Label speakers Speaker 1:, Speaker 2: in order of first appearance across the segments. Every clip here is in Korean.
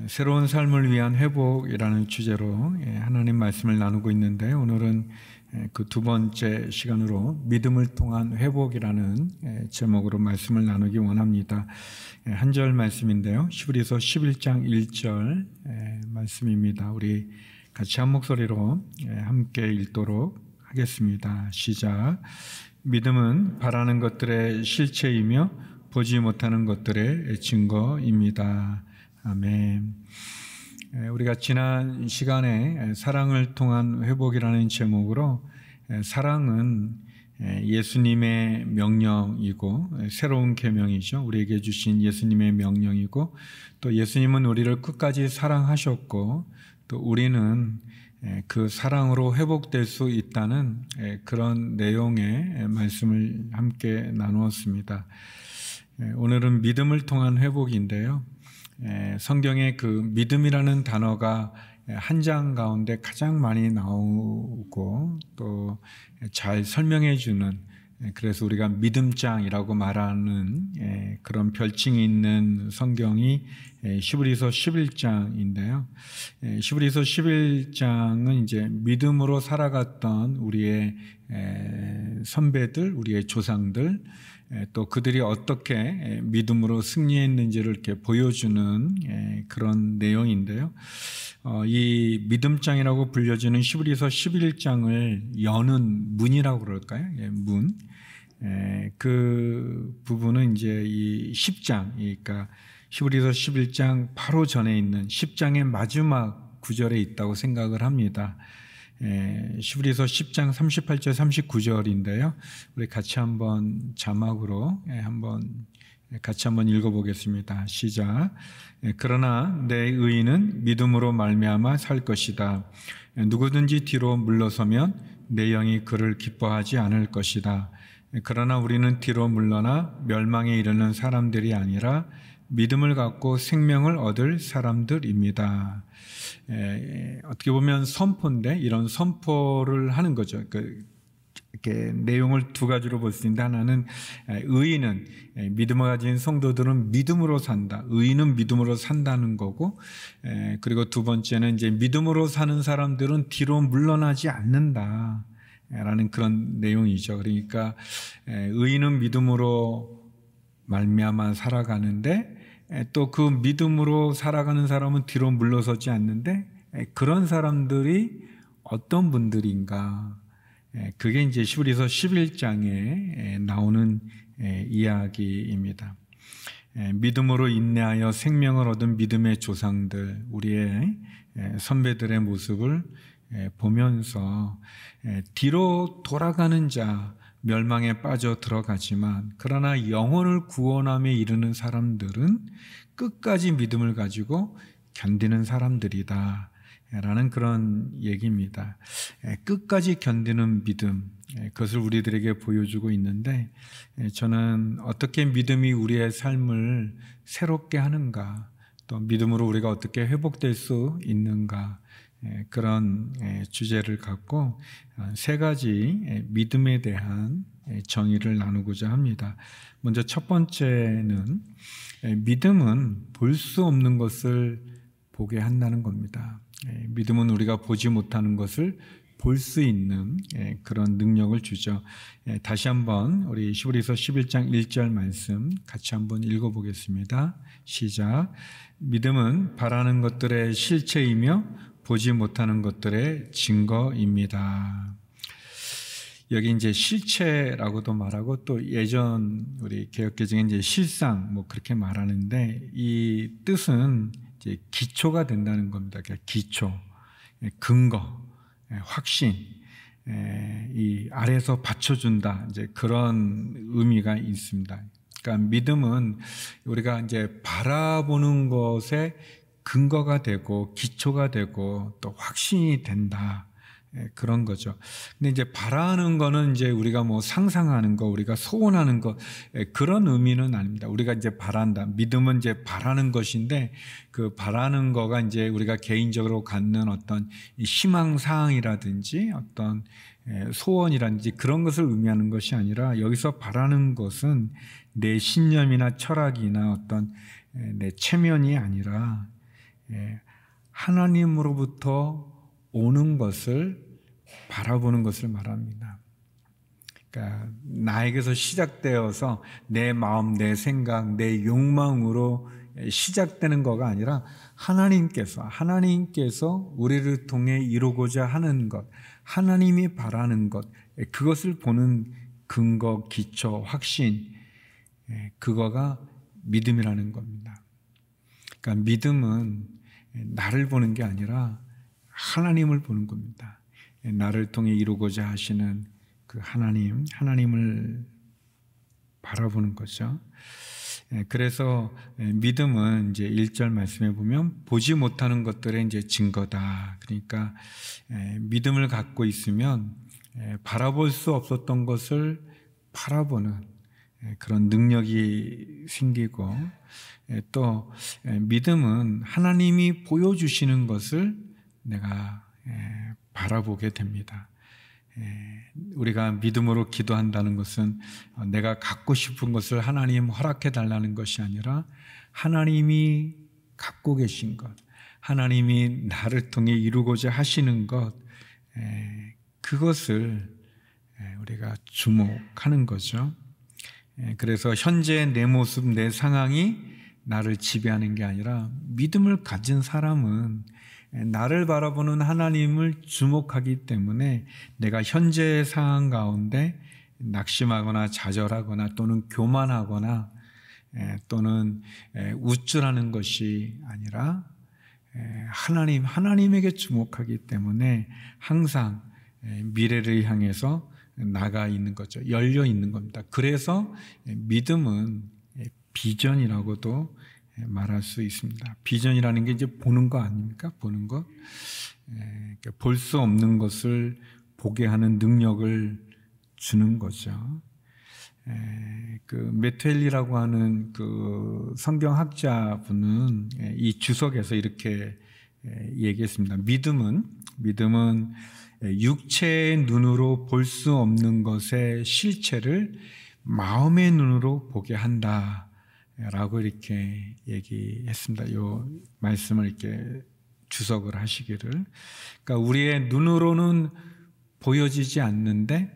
Speaker 1: 새로운 삶을 위한 회복이라는 주제로 하나님 말씀을 나누고 있는데, 오늘은 그 두 번째 시간으로 믿음을 통한 회복이라는 제목으로 말씀을 나누기 원합니다. 한 절 말씀인데요, 히브리서 11장 1절 말씀입니다. 우리 같이 한 목소리로 함께 읽도록 하겠습니다. 시작. 믿음은 바라는 것들의 실체이며 보지 못하는 것들의 증거입니다. 아멘. 우리가 지난 시간에 사랑을 통한 회복이라는 제목으로, 사랑은 예수님의 명령이고 새로운 계명이죠. 우리에게 주신 예수님의 명령이고, 또 예수님은 우리를 끝까지 사랑하셨고, 또 우리는 그 사랑으로 회복될 수 있다는 그런 내용의 말씀을 함께 나누었습니다. 오늘은 믿음을 통한 회복인데요, 성경에 그 믿음이라는 단어가 한 장 가운데 가장 많이 나오고 또 잘 설명해 주는, 그래서 우리가 믿음장이라고 말하는 그런 별칭이 있는 성경이 히브리서 11장인데요. 히브리서 11장은 이제 믿음으로 살아갔던 우리의 선배들, 우리의 조상들, 또 그들이 어떻게 믿음으로 승리했는지를 이렇게 보여주는 그런 내용인데요. 이 믿음장이라고 불려지는 히브리서 11장을 여는 문이라고 그럴까요? 문. 그 부분은 이제 이 10장, 그러니까 히브리서 11장 바로 전에 있는 10장의 마지막 구절에 있다고 생각을 합니다. 히브리서 10장 38절 39절인데요. 우리 같이 한번 자막으로 같이 한번 읽어보겠습니다. 시작. 그러나 내 의인은 믿음으로 말미암아 살 것이다. 누구든지 뒤로 물러서면 내 영이 그를 기뻐하지 않을 것이다. 그러나 우리는 뒤로 물러나 멸망에 이르는 사람들이 아니라 믿음을 갖고 생명을 얻을 사람들입니다. 어떻게 보면 선포인데, 이런 선포를 하는 거죠. 이렇게 내용을 두 가지로 볼 수 있는데, 하나는 의인은, 믿음을 가진 성도들은 믿음으로 산다. 의인은 믿음으로 산다는 거고, 그리고 두 번째는 이제 믿음으로 사는 사람들은 뒤로 물러나지 않는다 라는 그런 내용이죠. 그러니까 의인은 믿음으로 말미암아 살아가는데, 또 그 믿음으로 살아가는 사람은 뒤로 물러서지 않는데, 그런 사람들이 어떤 분들인가, 그게 이제 히브리서 11장에 나오는 이야기입니다. 믿음으로 인내하여 생명을 얻은 믿음의 조상들, 우리의 선배들의 모습을 보면서 뒤로 돌아가는 자, 멸망에 빠져 들어가지만, 그러나 영혼을 구원함에 이르는 사람들은 끝까지 믿음을 가지고 견디는 사람들이다 라는 그런 얘기입니다. 끝까지 견디는 믿음, 그것을 우리들에게 보여주고 있는데, 저는 어떻게 믿음이 우리의 삶을 새롭게 하는가, 또 믿음으로 우리가 어떻게 회복될 수 있는가, 그런 주제를 갖고 세 가지 믿음에 대한 정의를 나누고자 합니다. 먼저 첫 번째는, 믿음은 볼 수 없는 것을 보게 한다는 겁니다. 믿음은 우리가 보지 못하는 것을 볼 수 있는 그런 능력을 주죠. 다시 한번 우리 히브리서 11장 1절 말씀 같이 한번 읽어보겠습니다. 시작. 믿음은 바라는 것들의 실체이며 보지 못하는 것들의 증거입니다. 여기 이제 실체라고도 말하고, 또 예전 우리 개역개정에 이제 실상 뭐 그렇게 말하는데, 이 뜻은 이제 기초가 된다는 겁니다. 그러니까 기초, 근거, 확신, 이 아래에서 받쳐준다, 이제 그런 의미가 있습니다. 그러니까 믿음은 우리가 이제 바라보는 것에 근거가 되고 기초가 되고 또 확신이 된다, 그런 거죠. 근데 이제 바라는 거는 이제 우리가 뭐 상상하는 거, 우리가 소원하는 거, 그런 의미는 아닙니다. 우리가 이제 바란다. 믿음은 이제 바라는 것인데, 그 바라는 거가 이제 우리가 개인적으로 갖는 어떤 희망사항이라든지 어떤 소원이라든지 그런 것을 의미하는 것이 아니라, 여기서 바라는 것은 내 신념이나 철학이나 어떤 내 체면이 아니라 하나님으로부터 오는 것을 바라보는 것을 말합니다. 그러니까 나에게서 시작되어서 내 마음, 내 생각, 내 욕망으로 시작되는 거가 아니라 하나님께서 우리를 통해 이루고자 하는 것, 하나님이 바라는 것, 그것을 보는 근거, 기초, 확신, 그거가 믿음이라는 겁니다. 그러니까 믿음은 나를 보는 게 아니라 하나님을 보는 겁니다. 나를 통해 이루고자 하시는 그 하나님을 바라보는 거죠. 그래서 믿음은 이제 1절 말씀에 보면 보지 못하는 것들의 이제 증거다. 그러니까 믿음을 갖고 있으면 바라볼 수 없었던 것을 바라보는 그런 능력이 생기고, 또 믿음은 하나님이 보여주시는 것을 내가 바라보게 됩니다. 우리가 믿음으로 기도한다는 것은 내가 갖고 싶은 것을 하나님 허락해 달라는 것이 아니라 하나님이 갖고 계신 것, 하나님이 나를 통해 이루고자 하시는 것, 그것을 우리가 주목하는 거죠. 그래서 현재 내 모습, 내 상황이 나를 지배하는 게 아니라 믿음을 가진 사람은 나를 바라보는 하나님을 주목하기 때문에 내가 현재의 상황 가운데 낙심하거나 좌절하거나 또는 교만하거나 또는 우쭐하는 것이 아니라 하나님에게 주목하기 때문에 항상 미래를 향해서 나가 있는 거죠. 열려 있는 겁니다. 그래서 믿음은 비전이라고도 말할 수 있습니다. 비전이라는 게 이제 보는 거 아닙니까? 보는 것. 볼 수 없는 것을 보게 하는 능력을 주는 거죠. 그 메텔리라고 하는 그 성경학자 분은 이 주석에서 이렇게 얘기했습니다. 믿음은 육체의 눈으로 볼 수 없는 것의 실체를 마음의 눈으로 보게 한다. 라고 이렇게 얘기했습니다. 이 말씀을 이렇게 주석을 하시기를. 그러니까 우리의 눈으로는 보여지지 않는데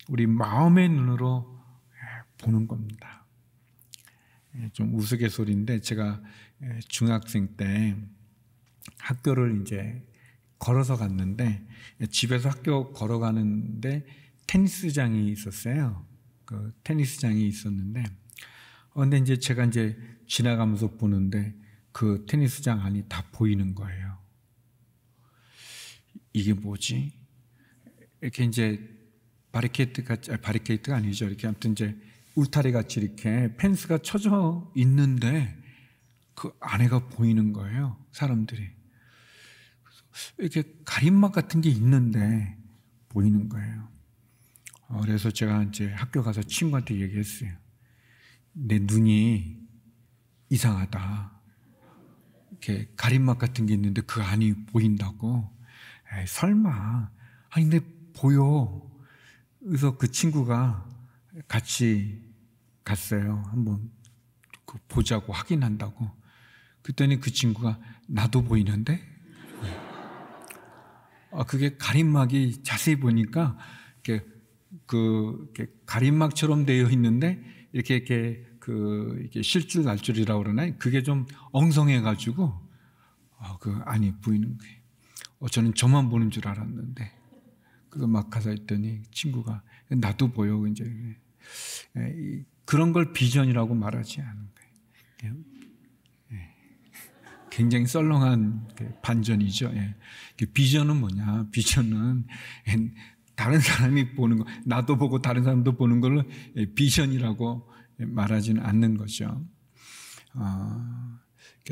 Speaker 1: 우리 마음의 눈으로 보는 겁니다. 좀 우스갯소리인데 제가 중학생 때 학교를 이제 걸어서 갔는데 집에서 학교 걸어가는데 테니스장이 있었어요. 그 테니스장이 있었는데 근데 이제 제가 이제 지나가면서 보는데 그 테니스장 안이 다 보이는 거예요. 이게 뭐지? 이렇게 이제 바리케이트가 아니죠. 이렇게 아무튼 이제 울타리 같이 이렇게 펜스가 쳐져 있는데 그 안에가 보이는 거예요. 사람들이. 이렇게 가림막 같은 게 있는데 보이는 거예요. 그래서 제가 이제 학교 가서 친구한테 얘기했어요. 내 눈이 이상하다. 이렇게 가림막 같은 게 있는데 그 안이 보인다고. 에이, 설마. 아니, 근데 보여. 그래서 그 친구가 같이 갔어요. 한번 보자고 확인한다고. 그랬더니 그 친구가 나도 보이는데? 그게 가림막이 자세히 보니까 이렇게 가림막처럼 되어 있는데 이렇게 실줄 날줄이라고 그러나요? 그게 좀 엉성해가지고 그 안이 보이는 거예요. 저는 저만 보는 줄 알았는데 그래서 막 가서 했더니 친구가 나도 보여. 이제 그런 걸 비전이라고 말하지 않은 거예요. 굉장히 썰렁한 반전이죠. 비전은 뭐냐? 비전은 다른 사람이 보는 거, 나도 보고 다른 사람도 보는 걸로 비전이라고 말하지는 않는 거죠.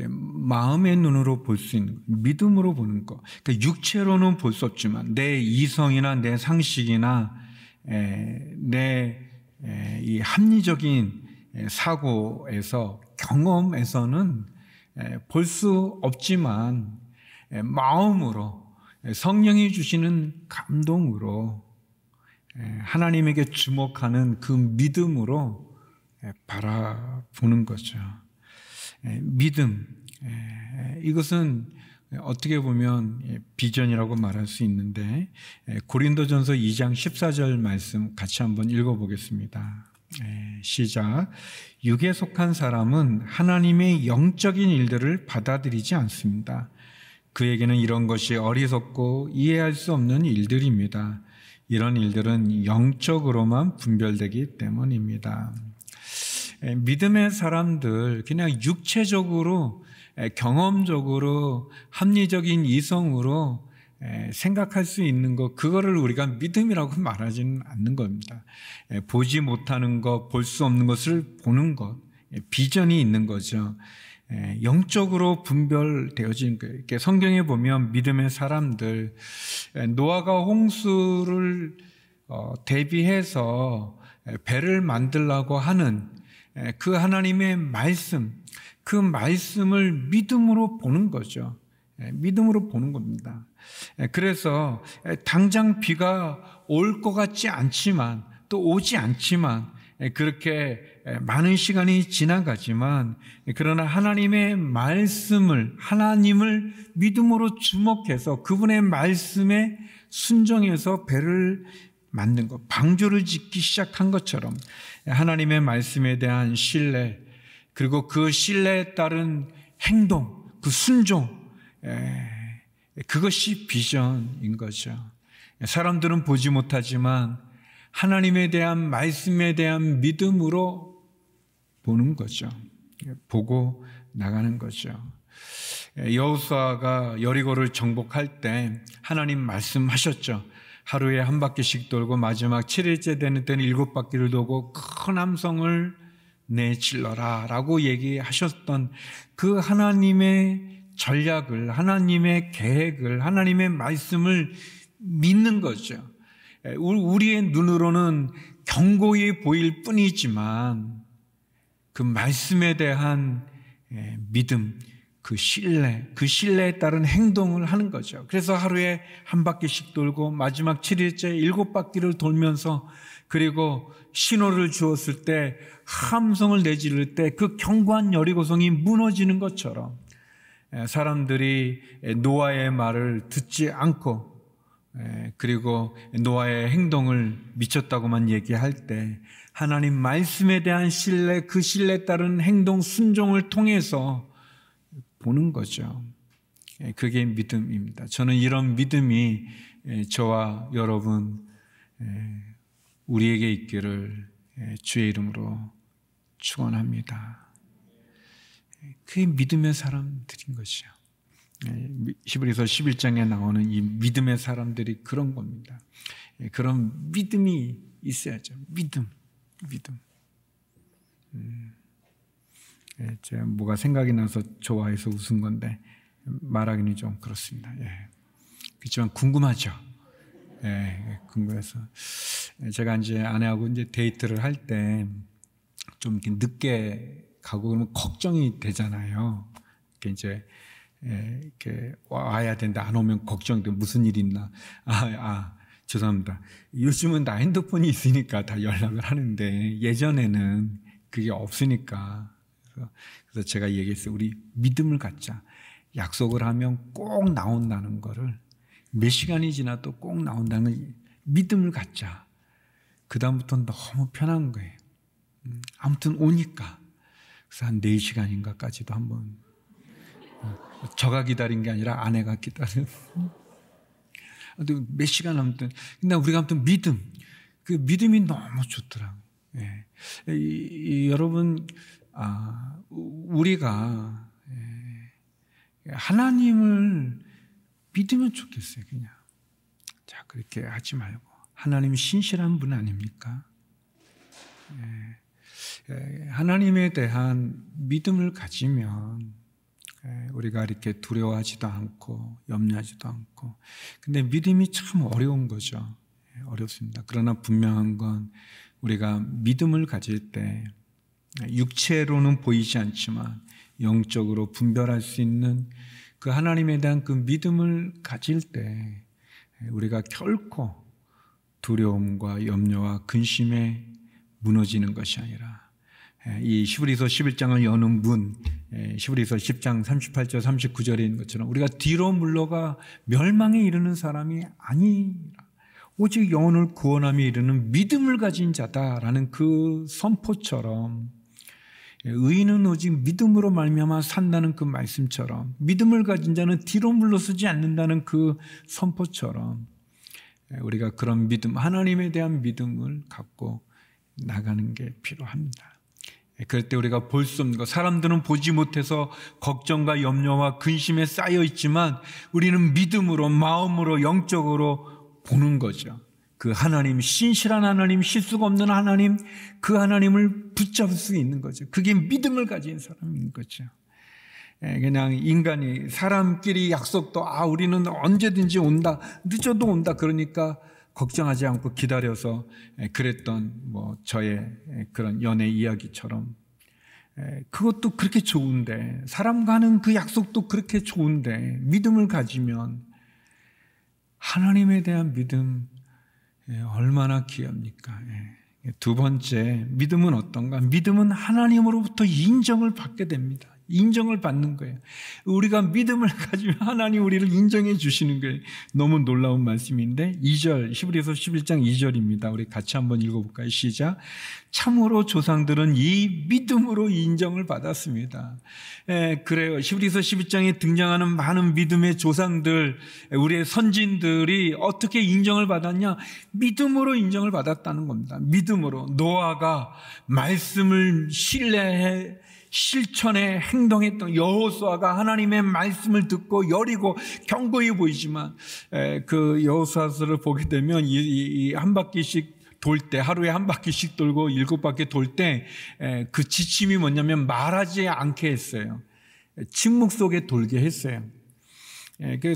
Speaker 1: 마음의 눈으로 볼 수 있는 거, 믿음으로 보는 거. 그러니까 육체로는 볼 수 없지만 내 이성이나 내 상식이나 내 이 합리적인 사고에서 경험에서는 볼 수 없지만 마음으로 성령이 주시는 감동으로 하나님에게 주목하는 그 믿음으로 바라보는 거죠. 믿음, 이것은 어떻게 보면 비전이라고 말할 수 있는데, 고린도전서 2장 14절 말씀 같이 한번 읽어보겠습니다. 시작. 육에 속한 사람은 하나님의 영적인 일들을 받아들이지 않습니다. 그에게는 이런 것이 어리석고 이해할 수 없는 일들입니다. 이런 일들은 영적으로만 분별되기 때문입니다. 믿음의 사람들, 그냥 육체적으로, 경험적으로, 합리적인 이성으로 생각할 수 있는 것, 그거를 우리가 믿음이라고 말하지는 않는 겁니다. 보지 못하는 것, 볼 수 없는 것을 보는 것, 비전이 있는 거죠. 영적으로 분별되어진 거예요. 성경에 보면 믿음의 사람들, 노아가 홍수를 대비해서 배를 만들라고 하는 그 하나님의 말씀, 그 말씀을 믿음으로 보는 거죠. 믿음으로 보는 겁니다. 그래서 당장 비가 올 것 같지 않지만, 또 오지 않지만, 그렇게 많은 시간이 지나가지만, 그러나 하나님의 말씀을, 하나님을 믿음으로 주목해서 그분의 말씀에 순종해서 배를 만든 것, 방주를 짓기 시작한 것처럼 하나님의 말씀에 대한 신뢰, 그리고 그 신뢰에 따른 행동, 그 순종, 그것이 비전인 거죠. 사람들은 보지 못하지만 하나님에 대한 말씀에 대한 믿음으로 보는 거죠. 보고 나가는 거죠. 여호수아가 여리고를 정복할 때 하나님 말씀하셨죠. 하루에 한 바퀴씩 돌고 마지막 7일째 되는 때는 7바퀴를 돌고 큰 함성을 내질러라 라고 얘기하셨던 그 하나님의 전략을, 하나님의 계획을, 하나님의 말씀을 믿는 거죠. 우리의 눈으로는 견고히 보일 뿐이지만 그 말씀에 대한 믿음, 그 신뢰에 따른 행동을 하는 거죠. 그래서 하루에 한 바퀴씩 돌고 마지막 7일째 7바퀴를 돌면서, 그리고 신호를 주었을 때, 함성을 내지를 때 그 견고한 여리고성이 무너지는 것처럼 사람들이 노아의 말을 듣지 않고, 그리고 노아의 행동을 미쳤다고만 얘기할 때 하나님 말씀에 대한 신뢰, 그 신뢰에 따른 행동, 순종을 통해서 보는 거죠. 그게 믿음입니다. 저는 이런 믿음이 저와 여러분, 우리에게 있기를 주의 이름으로 축원합니다. 그게 믿음의 사람들인 것이요. 히브리서 11장에 나오는 이 믿음의 사람들이 그런 겁니다. 그런 믿음이 있어야죠. 믿음. 제가 뭐가 생각이 나서 좋아해서 웃은 건데 말하기는 좀 그렇습니다. 그렇지만 궁금하죠. 궁금해서 제가 이제 아내하고 이제 데이트를 할 때 좀 이렇게 늦게 가고 그러면 걱정이 되잖아요. 이렇게 와야 되는데 안 오면 걱정돼. 무슨 일이 있나? 죄송합니다. 요즘은 다 핸드폰이 있으니까 다 연락을 하는데 예전에는 그게 없으니까. 그래서 제가 얘기했어요. 우리 믿음을 갖자. 약속을 하면 꼭 나온다는 거를, 몇 시간이 지나도 꼭 나온다는 믿음을 갖자. 그 다음부터는 너무 편한 거예요. 아무튼 오니까. 그래서 한 4시간인가까지도 한번, 저가 기다린 게 아니라 아내가 기다린. 몇 시간 아무튼. 근데 우리가 아무튼 믿음, 그 믿음이 너무 좋더라고요. 여러분, 우리가 하나님을 믿으면 좋겠어요. 그냥 자, 그렇게 하지 말고, 하나님 신실한 분 아닙니까? 하나님에 대한 믿음을 가지면 우리가 이렇게 두려워하지도 않고 염려하지도 않고. 근데 믿음이 참 어려운 거죠. 어렵습니다. 그러나 분명한 건 우리가 믿음을 가질 때 육체로는 보이지 않지만 영적으로 분별할 수 있는 그 하나님에 대한 그 믿음을 가질 때 우리가 결코 두려움과 염려와 근심에 무너지는 것이 아니라 이 히브리서 11장을 여는 문, 히브리서 10장 38절 39절에 있는 것처럼 우리가 뒤로 물러가 멸망에 이르는 사람이 아니라 오직 영혼을 구원함에 이르는 믿음을 가진 자다라는 그 선포처럼, 의인은 오직 믿음으로 말미암아 산다는 그 말씀처럼, 믿음을 가진 자는 뒤로 물러서지 않는다는 그 선포처럼 우리가 그런 믿음, 하나님에 대한 믿음을 갖고 나가는 게 필요합니다. 그럴 때 우리가 볼 수 없는 것, 사람들은 보지 못해서 걱정과 염려와 근심에 쌓여 있지만 우리는 믿음으로, 마음으로, 영적으로 보는 거죠. 그 하나님, 신실한 하나님, 실수가 없는 하나님, 그 하나님을 붙잡을 수 있는 거죠. 그게 믿음을 가진 사람인 거죠. 그냥 인간이, 사람끼리 약속도 우리는 언제든지 온다, 늦어도 온다, 그러니까 걱정하지 않고 기다려서 그랬던 저의 그런 연애 이야기처럼, 그것도 그렇게 좋은데, 사람과 하는 그 약속도 그렇게 좋은데, 믿음을 가지면 하나님에 대한 믿음 얼마나 귀합니까? 두 번째, 믿음은 어떤가? 믿음은 하나님으로부터 인정을 받게 됩니다. 인정을 받는 거예요. 우리가 믿음을 가지면 하나님 우리를 인정해 주시는 거예요. 너무 놀라운 말씀인데 2절, 히브리서 11장 2절입니다. 우리 같이 한번 읽어볼까요? 시작. 참으로 조상들은 이 믿음으로 인정을 받았습니다. 그래요. 히브리서 11장에 등장하는 많은 믿음의 조상들, 우리의 선진들이 어떻게 인정을 받았냐? 믿음으로 인정을 받았다는 겁니다. 믿음으로. 노아가 말씀을 신뢰해 실천에 행동했던 여호수아가 하나님의 말씀을 듣고 여리고 견고해 보이지만 그 여호수아서를 보게 되면 이 한 바퀴씩 돌 때, 하루에 한 바퀴씩 돌고 7바퀴 돌 때 그 지침이 뭐냐면 말하지 않게 했어요. 침묵 속에 돌게 했어요.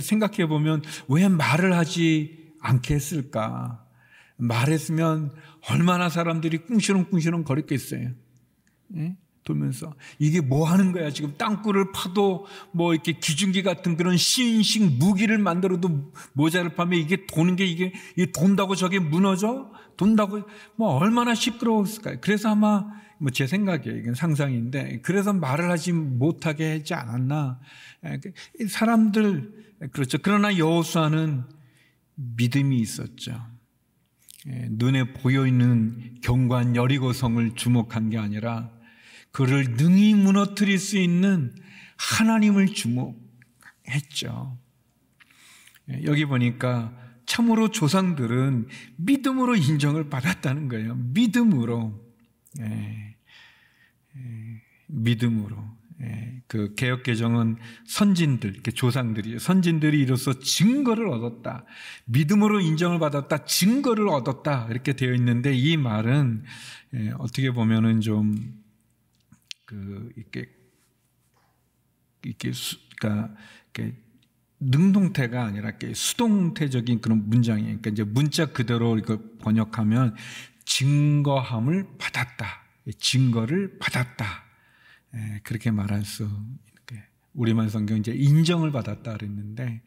Speaker 1: 생각해 보면 왜 말을 하지 않게 했을까? 말했으면 얼마나 사람들이 꿍시렁꿍시렁 거렸겠어요. 돌면서 이게 뭐 하는 거야? 지금 땅굴을 파도 이렇게 기중기 같은 그런 신식 무기를 만들어도 모자를 파면 이게 도는 게 이게 돈다고 저게 무너져? 돈다고 얼마나 시끄러웠을까요? 그래서 아마 제 생각이에요. 이건 상상인데 그래서 말을 하지 못하게 하지 않았나? 사람들 그렇죠. 그러나 여호수아는 믿음이 있었죠. 눈에 보여 있는 견고한 여리고성을 주목한 게 아니라 그를 능히 무너뜨릴 수 있는 하나님을 주목했죠. 여기 보니까 참으로 조상들은 믿음으로 인정을 받았다는 거예요. 믿음으로. 믿음으로. 그 개역개정은 선진들, 선진들이 이로써 증거를 얻었다. 믿음으로 인정을 받았다. 증거를 얻었다. 이렇게 되어 있는데 이 말은 어떻게 보면은 좀 능동태가 아니라 수동태적인 그런 문장이에요. 그러니까 이제 문자 그대로 이거 번역하면 증거함을 받았다. 증거를 받았다. 그렇게 말할 수 있는 거예요. 우리말 성경 이제 인정을 받았다 그랬는데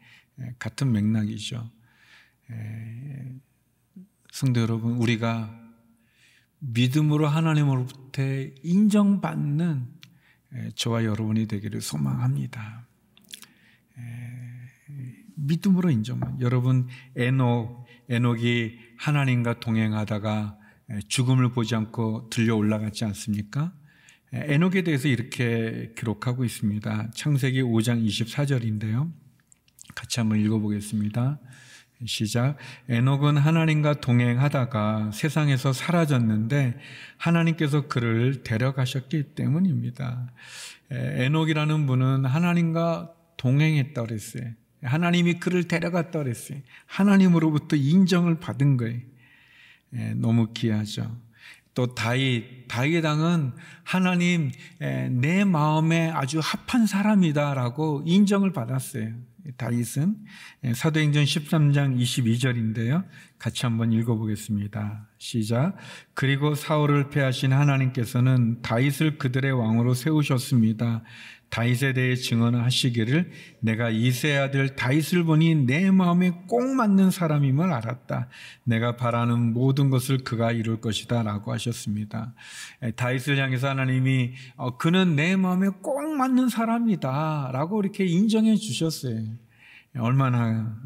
Speaker 1: 같은 맥락이죠. 성도 여러분, 우리가 믿음으로 하나님으로부터 인정받는 저와 여러분이 되기를 소망합니다. 믿음으로 인정받는. 여러분, 에녹이 하나님과 동행하다가 죽음을 보지 않고 들려 올라갔지 않습니까? 에녹에 대해서 이렇게 기록하고 있습니다. 창세기 5장 24절인데요. 같이 한번 읽어보겠습니다. 시작. 에녹은 하나님과 동행하다가 세상에서 사라졌는데 하나님께서 그를 데려가셨기 때문입니다. 에녹이라는 분은 하나님과 동행했다고 그랬어요. 하나님이 그를 데려갔다고 그랬어요. 하나님으로부터 인정을 받은 거예요. 너무 귀하죠. 또 다윗 왕은 하나님 내 마음에 아주 합한 사람이다라고 인정을 받았어요. 다윗은 사도행전 13장 22절인데요. 같이 한번 읽어보겠습니다. 시작. 그리고 사울을 패하신 하나님께서는 다윗을 그들의 왕으로 세우셨습니다. 다윗에 대해 증언하시기를 내가 이새의 아들 다윗을 보니 내 마음에 꼭 맞는 사람임을 알았다. 내가 바라는 모든 것을 그가 이룰 것이다 라고 하셨습니다. 다윗을 향해서 하나님이 그는 내 마음에 꼭 맞는 사람이다 라고 이렇게 인정해 주셨어요. 얼마나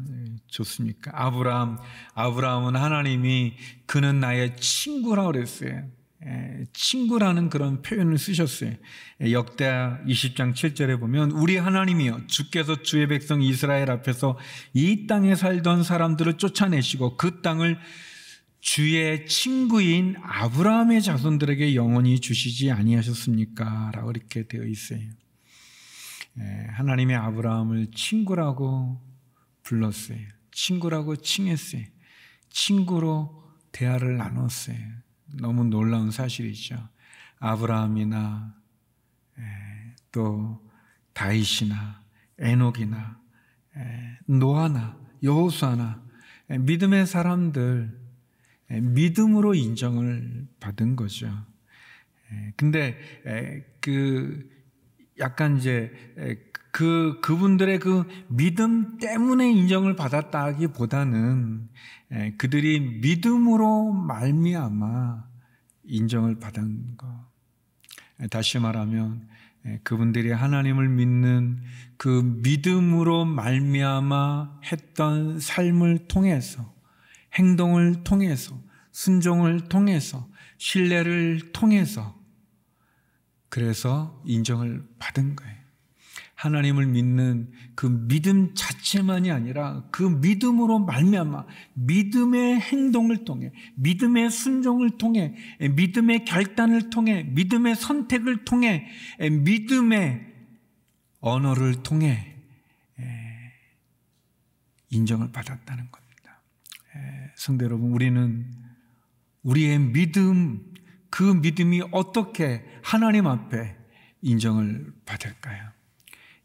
Speaker 1: 좋습니까? 아브라함은 하나님이 그는 나의 친구라고 그랬어요. 친구라는 그런 표현을 쓰셨어요. 역대하 20장 7절에 보면 우리 하나님이여 주께서 주의 백성 이스라엘 앞에서 이 땅에 살던 사람들을 쫓아내시고 그 땅을 주의 친구인 아브라함의 자손들에게 영원히 주시지 아니하셨습니까? 라고 이렇게 되어 있어요. 하나님의 아브라함을 친구라고 불렀어요. 친구라고 칭했어요. 친구로 대화를 나눴어요. 너무 놀라운 사실이죠. 아브라함이나 또 다윗이나 에녹이나 노아나 여호수아나 믿음의 사람들 믿음으로 인정을 받은 거죠. 근데 약간 이제 그분들의 그 믿음 때문에 인정을 받았다기보다는 그들이 믿음으로 말미암아 인정을 받은 것. 다시 말하면 그분들이 하나님을 믿는 그 믿음으로 말미암아 했던 삶을 통해서, 행동을 통해서, 순종을 통해서, 신뢰를 통해서 그래서 인정을 받은 거예요. 하나님을 믿는 그 믿음 자체만이 아니라 그 믿음으로 말미암아 믿음의 행동을 통해, 믿음의 순종을 통해, 믿음의 결단을 통해, 믿음의 선택을 통해, 믿음의 언어를 통해 인정을 받았다는 겁니다. 성도 여러분, 우리는 우리의 믿음, 그 믿음이 어떻게 하나님 앞에 인정을 받을까요?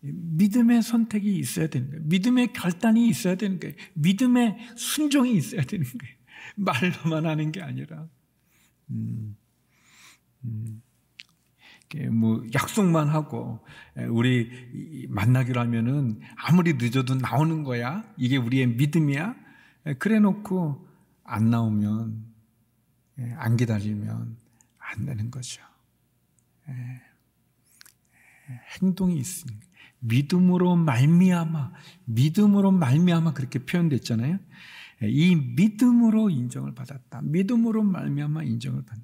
Speaker 1: 믿음의 선택이 있어야 되는 거예요. 믿음의 결단이 있어야 되는 거예요. 믿음의 순종이 있어야 되는 거예요. 말로만 하는 게 아니라 뭐 약속만 하고 우리 만나기로 하면은 아무리 늦어도 나오는 거야. 이게 우리의 믿음이야. 그래 놓고 안 나오면, 안 기다리면 안 되는 거죠. 행동이 있습니다. 믿음으로 말미암아 그렇게 표현됐잖아요. 이 믿음으로 인정을 받았다. 믿음으로 말미암아 인정을 받는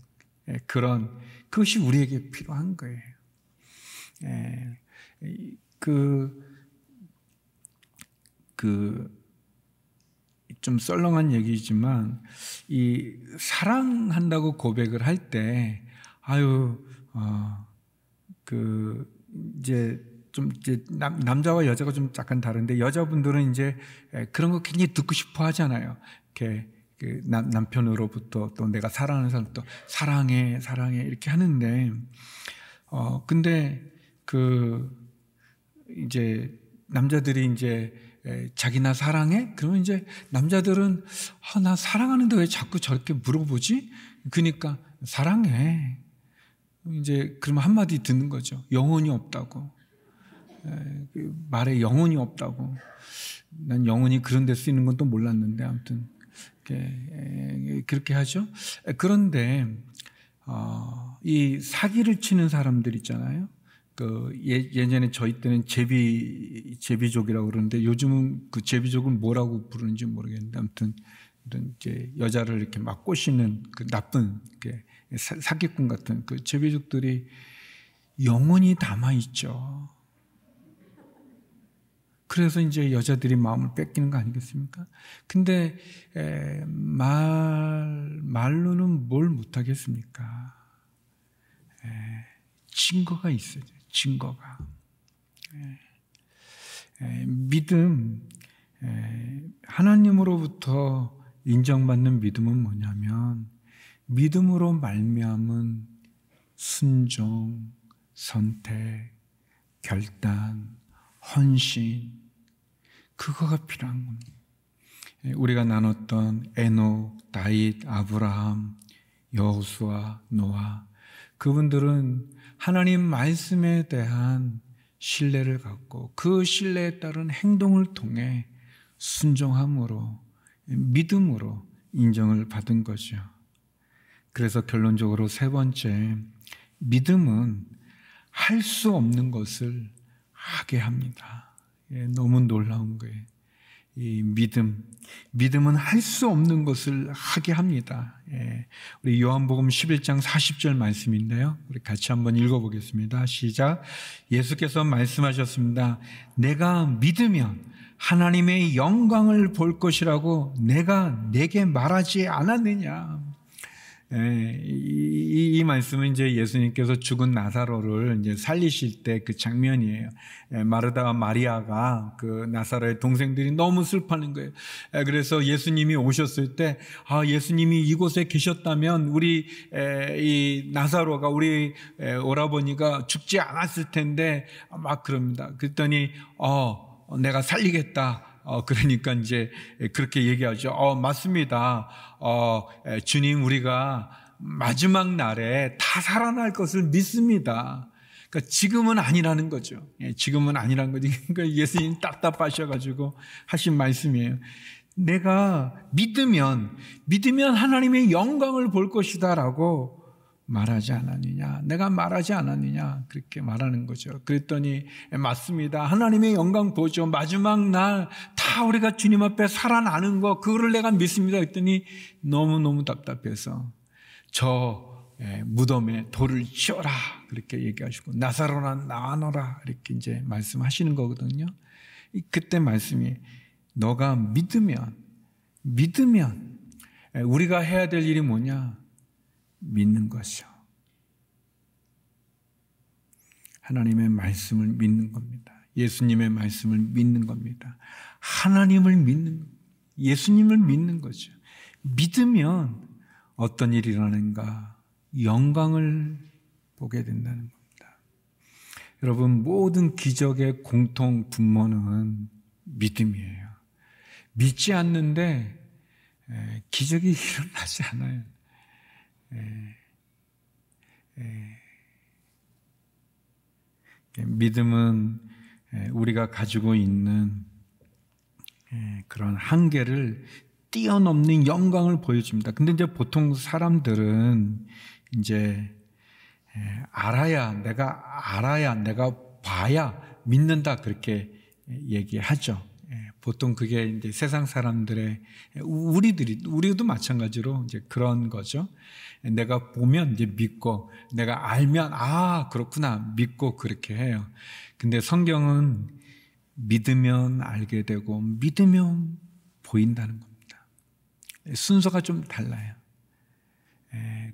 Speaker 1: 그것이 우리에게 필요한 거예요. 좀 썰렁한 얘기지만 이 사랑한다고 고백을 할 때 이제 남자와 여자가 좀 약간 다른데 여자분들은 이제 그런 거 굉장히 듣고 싶어 하잖아요. 이렇게 남편으로부터 또 내가 사랑하는 사람부터 사랑해 이렇게 하는데 근데 이제 남자들이 이제 자기 나 사랑해? 그러면 이제 남자들은 나 사랑하는데 왜 자꾸 저렇게 물어보지? 그러니까 사랑해. 이제 그러면 한마디 듣는 거죠. 영혼이 없다고. 말에 영혼이 없다고. 난 영혼이 그런 데 쓰이는 건 또 몰랐는데 아무튼 그렇게 하죠. 그런데 이 사기를 치는 사람들 있잖아요. 예전에 저희 때는 제비족이라고 그러는데 요즘은 그 제비족을 뭐라고 부르는지 모르겠는데 아무튼 이제 여자를 이렇게 막 꼬시는 그 나쁜 사기꾼 같은 그 제비족들이 영혼이 담아 있죠. 그래서 이제 여자들이 마음을 뺏기는 거 아니겠습니까? 근데 말로는 뭘 못하겠습니까? 증거가 있어요. 증거가. 믿음, 하나님으로부터 인정받는 믿음은 뭐냐면 믿음으로 말미암은 순종, 선택, 결단, 헌신, 그거가 필요한 겁니다. 우리가 나눴던 에녹, 다윗, 아브라함, 여호수아, 노아, 그분들은 하나님 말씀에 대한 신뢰를 갖고 그 신뢰에 따른 행동을 통해 순종함으로, 믿음으로 인정을 받은 거죠. 그래서 결론적으로 세 번째, 믿음은 할 수 없는 것을 하게 합니다. 너무 놀라운 거예요. 이 믿음은 할 수 없는 것을 하게 합니다. 우리 요한복음 11장 40절 말씀인데요. 우리 같이 한번 읽어보겠습니다. 시작. 예수께서 말씀하셨습니다. 내가 믿으면 하나님의 영광을 볼 것이라고 내가 내게 말하지 않았느냐. 이 말씀은 이제 예수님께서 죽은 나사로를 이제 살리실 때 그 장면이에요. 마르다와 마리아가 그 나사로의 동생들이 너무 슬퍼하는 거예요. 그래서 예수님이 오셨을 때, 예수님이 이곳에 계셨다면 우리 이 나사로가, 우리 오라버니가 죽지 않았을 텐데 막 그럽니다. 그랬더니 내가 살리겠다. 그러니까 이제 그렇게 얘기하죠. 맞습니다. 주님, 우리가 마지막 날에 다 살아날 것을 믿습니다. 그러니까 지금은 아니라는 거죠. 지금은 아니라는 거죠. 그러니까 예수님 답답하셔가지고 하신 말씀이에요. 내가 믿으면 하나님의 영광을 볼 것이다라고 말하지 않았느냐? 내가 말하지 않았느냐? 그렇게 말하는 거죠. 그랬더니 맞습니다. 하나님의 영광 보죠. 마지막 날 다 우리가 주님 앞에 살아나는 거, 그거를 내가 믿습니다. 그랬더니 너무너무 답답해서 저 무덤에 돌을 치워라, 그렇게 얘기하시고, 나사로나 나와노라, 이렇게 이제 말씀하시는 거거든요. 그때 말씀이, 너가 믿으면 우리가 해야 될 일이 뭐냐? 믿는 것이요. 하나님의 말씀을 믿는 겁니다. 예수님의 말씀을 믿는 겁니다. 하나님을 믿는, 예수님을 믿는 거죠. 믿으면 어떤 일이 일어나는가? 영광을 보게 된다는 겁니다. 여러분, 모든 기적의 공통 분모는 믿음이에요. 믿지 않는데 기적이 일어나지 않아요. 믿음은 우리가 가지고 있는 그런 한계를 뛰어넘는 영광을 보여줍니다. 근데 이제 보통 사람들은 이제 내가 봐야 믿는다, 그렇게 얘기하죠. 보통 그게 이제 세상 사람들의, 우리도 마찬가지로 이제 그런 거죠. 내가 보면 이제 믿고, 내가 알면 그렇구나 믿고, 그렇게 해요. 근데 성경은 믿으면 알게 되고 믿으면 보인다는 겁니다. 순서가 좀 달라요.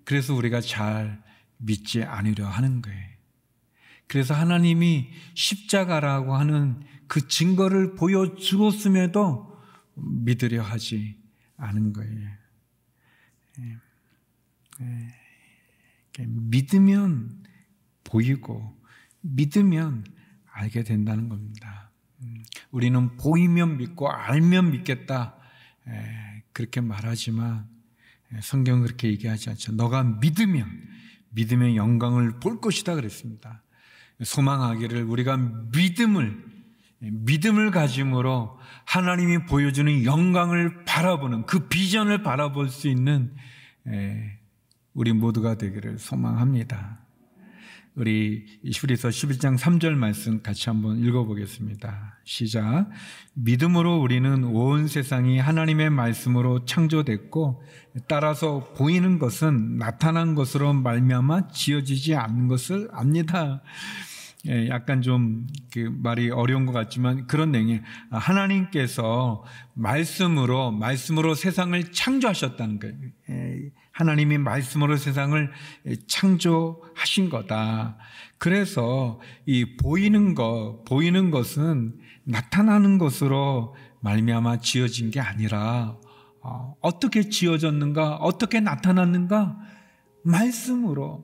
Speaker 1: 그래서 우리가 잘 믿지 않으려 하는 거예요. 그래서 하나님이 십자가라고 하는 그 증거를 보여주었음에도 믿으려 하지 않은 거예요. 믿으면 보이고 믿으면 알게 된다는 겁니다. 우리는 보이면 믿고 알면 믿겠다, 그렇게 말하지만 성경은 그렇게 얘기하지 않죠. 너가 믿으면 영광을 볼 것이다 그랬습니다. 소망하기를 우리가 믿음을 가짐으로 하나님이 보여주는 영광을 바라보는, 그 비전을 바라볼 수 있는 우리 모두가 되기를 소망합니다. 우리 히브리서 11장 3절 말씀 같이 한번 읽어보겠습니다. 시작. 믿음으로 우리는 온 세상이 하나님의 말씀으로 창조됐고, 따라서 보이는 것은 나타난 것으로 말미암아 지어지지 않는 것을 압니다. 약간 좀 그 말이 어려운 것 같지만 그런 내용이, 하나님께서 말씀으로 세상을 창조하셨다는 거예요. 하나님이 말씀으로 세상을 창조하신 거다. 그래서 이 보이는 것은 나타나는 것으로 말미암아 지어진 게 아니라, 어떻게 지어졌는가, 어떻게 나타났는가?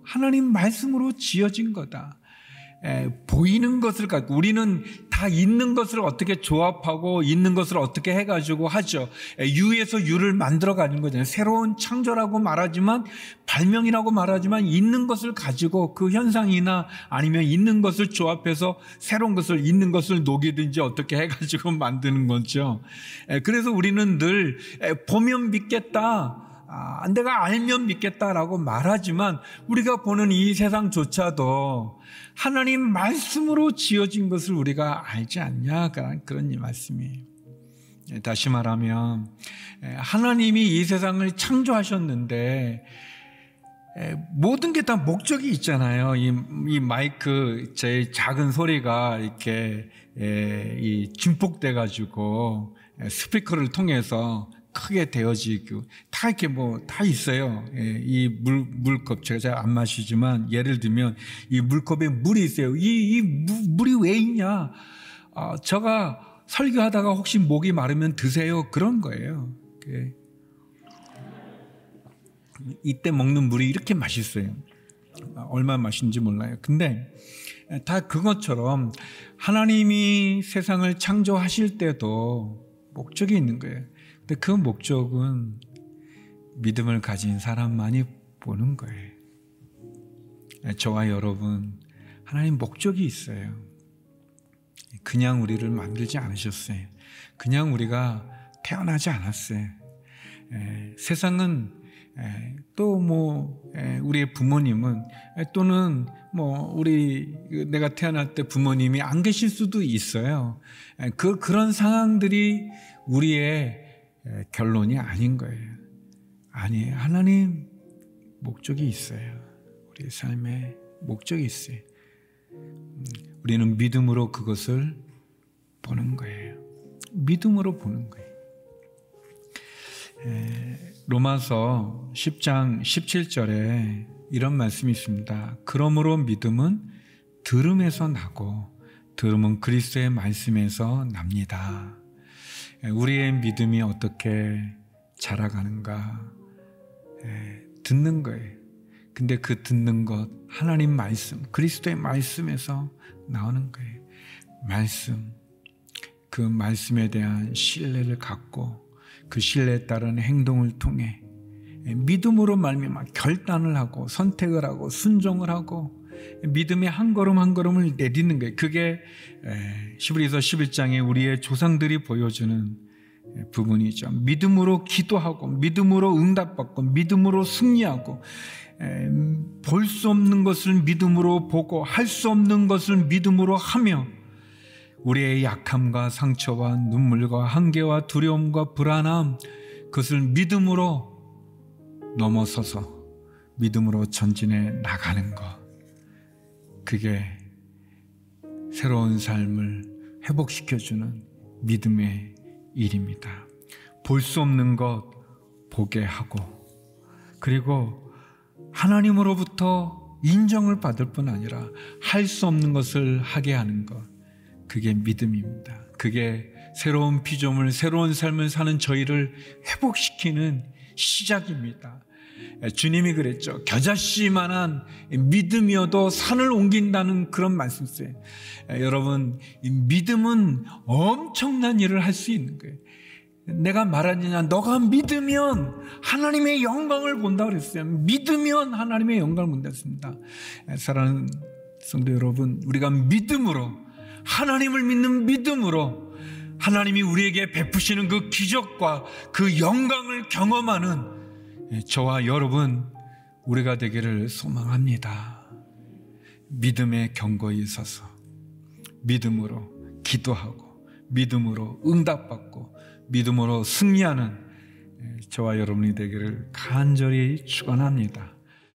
Speaker 1: 하나님 말씀으로 지어진 거다. 보이는 것을 갖고 우리는 다 있는 것을 어떻게 조합하고 있는 것을 어떻게 해가지고 하죠. 유에서 유를 만들어가는 거잖아요. 새로운 창조라고 말하지만 발명이라고 말하지만 있는 것을 가지고 그 현상이나 아니면 있는 것을 조합해서 새로운 것을 있는 것을 녹이든지 어떻게 해가지고 만드는 거죠. 그래서 우리는 늘 보면 믿겠다. 내가 알면 믿겠다라고 말하지만 우리가 보는 이 세상조차도 하나님 말씀으로 지어진 것을 우리가 알지 않냐 그런 말씀이에요. 다시 말하면 하나님이 이 세상을 창조하셨는데 모든 게 다 목적이 있잖아요. 이 마이크 제 작은 소리가 이렇게 증폭돼 가지고 스피커를 통해서 크게 되어지고 다 이렇게 다 있어요. 이 물컵 제가 잘 안 마시지만 예를 들면 이 물컵에 물이 있어요. 이 물이 왜 있냐? 제가 설교하다가 혹시 목이 마르면 드세요. 그런 거예요. 이때 먹는 물이 이렇게 맛있어요. 얼마나 맛있는지 몰라요. 근데 다 그것처럼 하나님이 세상을 창조하실 때도 목적이 있는 거예요. 근데 그 목적은 믿음을 가진 사람만이 보는 거예요. 저와 여러분, 하나님 목적이 있어요. 그냥 우리를 만들지 않으셨어요. 그냥 우리가 태어나지 않았어요. 세상은 또 우리의 부모님은 또는 내가 태어날 때 부모님이 안 계실 수도 있어요. 그런 상황들이 우리의 결론이 아닌 거예요. 아니에요. 하나님 목적이 있어요. 우리의 삶에 목적이 있어요. 우리는 믿음으로 그것을 보는 거예요. 믿음으로 보는 거예요. 로마서 10장 17절에 이런 말씀이 있습니다. 그러므로 믿음은 들음에서 나고 들음은 그리스도의 말씀에서 납니다. 우리의 믿음이 어떻게 자라가는가? 듣는 거예요. 근데 그 듣는 것 하나님 말씀, 그리스도의 말씀에서 나오는 거예요. 말씀, 그 말씀에 대한 신뢰를 갖고 그 신뢰에 따른 행동을 통해 믿음으로 말미암아 결단을 하고 선택을 하고 순종을 하고 믿음의 한 걸음 한 걸음을 내딛는 거예요. 그게 히브리서 11장에 우리의 조상들이 보여주는 부분이죠. 믿음으로 기도하고 믿음으로 응답받고 믿음으로 승리하고 볼 수 없는 것을 믿음으로 보고 할 수 없는 것을 믿음으로 하며 우리의 약함과 상처와 눈물과 한계와 두려움과 불안함 그것을 믿음으로 넘어서서 믿음으로 전진해 나가는 것, 그게 새로운 삶을 회복시켜주는 믿음의 일입니다. 볼 수 없는 것 보게 하고 그리고 하나님으로부터 인정을 받을 뿐 아니라 할 수 없는 것을 하게 하는 것, 그게 믿음입니다. 그게 새로운 피조물, 새로운 삶을 사는 저희를 회복시키는 시작입니다. 주님이 그랬죠. 겨자씨만한 믿음이어도 산을 옮긴다는 그런 말씀이세요. 여러분, 믿음은 엄청난 일을 할 수 있는 거예요. 내가 말하느냐, 너가 믿으면 하나님의 영광을 본다 그랬어요. 믿으면 하나님의 영광을 본다 했습니다. 사랑하는 성도 여러분, 우리가 믿음으로, 하나님을 믿는 믿음으로 하나님이 우리에게 베푸시는 그 기적과 그 영광을 경험하는 저와 여러분, 우리가 되기를 소망합니다. 믿음에 견고히 서서 믿음으로 기도하고 믿음으로 응답받고 믿음으로 승리하는 저와 여러분이 되기를 간절히 축원합니다.